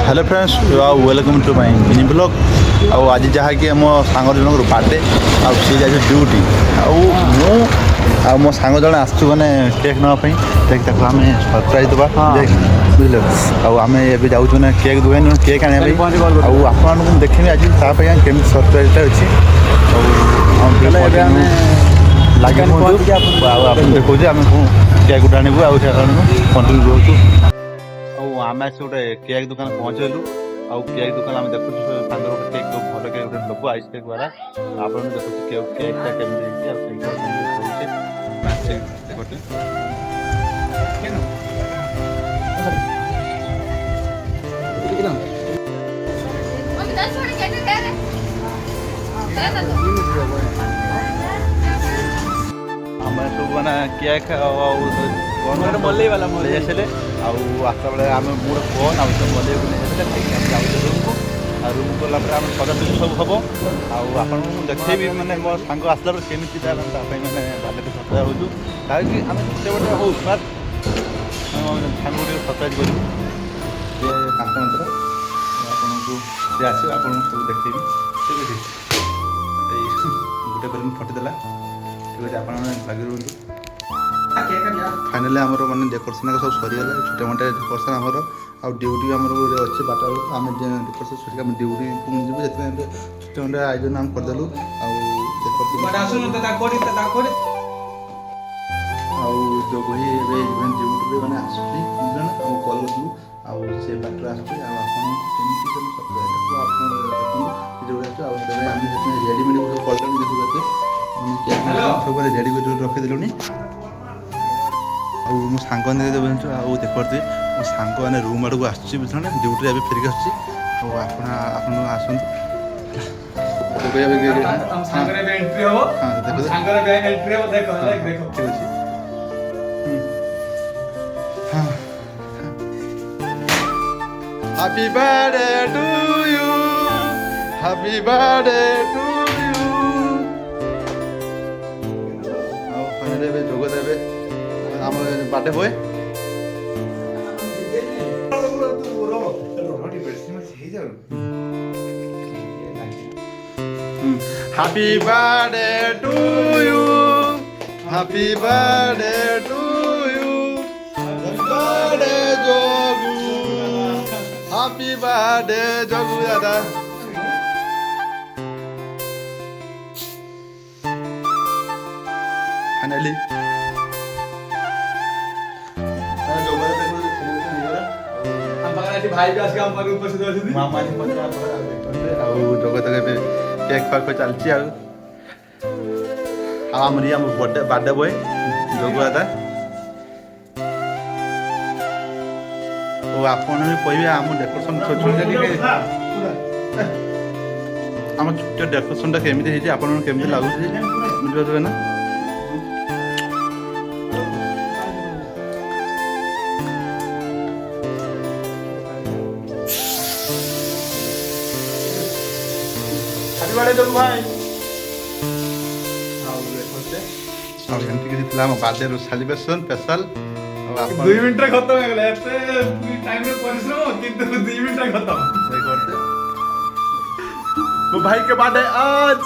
Hello friends welcome to my mini blog आज जहाँकि मो सांग जनक बर्थडे सी जाए ड्यूटी मो सांग जन आसु मैंने केक नापी केक ताको आम सरप्राइज देवा बुझे आम ए जाऊँ मैंने केक दुकान केक आने आपको देखी आज केमी सरप्राइजटा अच्छी लगे देखो आम केक गोटे आणबू आउ कंटिन्यू रोचु आम आस गोटे केक दुकान पहुँचलु आउ केक दुकान आम देखु सांग गोटे केक भल केक गोटे नबू आइस केक वाला आप देखो केकटा केमी आम सब मैंने केक मल्लई वाला आसले आसला बेले आम मोर फोन आम सब मल्लई को नहीं जाऊँ रूम को रूम गला आम सजासजी सब हम आप देखेबी मैंने मो सांग आसला बेले केमी मैंने बार्डे सरप्राइज होचु ताकि आम छोटे बटे हो सांग गोटे सरप्राइज करूँ ये कांत मंत्र आपको ये आस सब देखेबी ठीक है गोटे कर फटिदेला ठीक है आप लगे रुहतु फाइनाली आमर माने डेकोरेशन सब सरीगला छोटे मोटे डेकोरेशन आमर आ ड्यूटी आमर अच्छे बाट आम डेकोरेशन सरिक आम ड्यूटी जीव से छोटे मोटे आयोजन आम करदेलु जोग ही इवेंट ड्यूटी मैंने आसुची कल करूँ आउ से बाटर आसुची रेडीमेड कलर सब रेडी कर रखीदेलुनी मो सांग देखते मो सांग मैंने रूम आड़ को आसुची बुझे ड्यूटी एवं फेरिक आसुँच happy birthday to you happy birthday to you finally जोग देवे आम birthday boy happy birthday to you happy birthday to you birthday जोगू हैप्पी बर्थडे जोगू दादा फाइनली भाई भी आसिक हम उपस्थित होती मामा जी जगत केक फाक चलती आमरी आम बर्थडे बॉय जोग दादा आपन भी कहे आम डेकोरेशन आम छोटे डेकोरेशन केमी आपमि लगुच बुझे ना भाई बर्थडे सेलिब्रेशन स्पेशल 2 मिनट खत्म हो गला टाइम रे परिश्रम किंतु 2 मिनट खत्म वो भाई के बर्थडे आज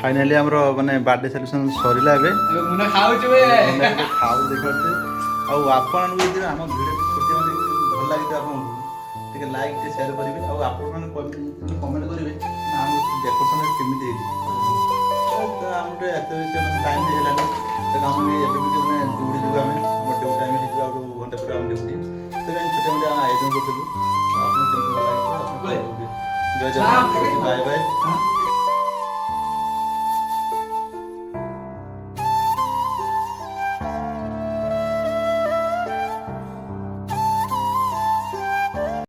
फाइनली हमरो माने बर्थडे सेलिब्रेशन सरीला एबे मुना खाउ छबे खाउ देखते आ आपन भी हम वीडियो छोटे भल लागि आपन ठीक लाइक शेयर करेंगे और आप कमेंट करेंगे आम डेकोरेशन केमी तो आम टाइम नहीं तो आम मैंने दौड़ी जो आम गोटे टाइम घंटे पर आम ड्यूटी तो छोटे मोटे आयोजन करूँ जय जगन्नाथ बाय बाय।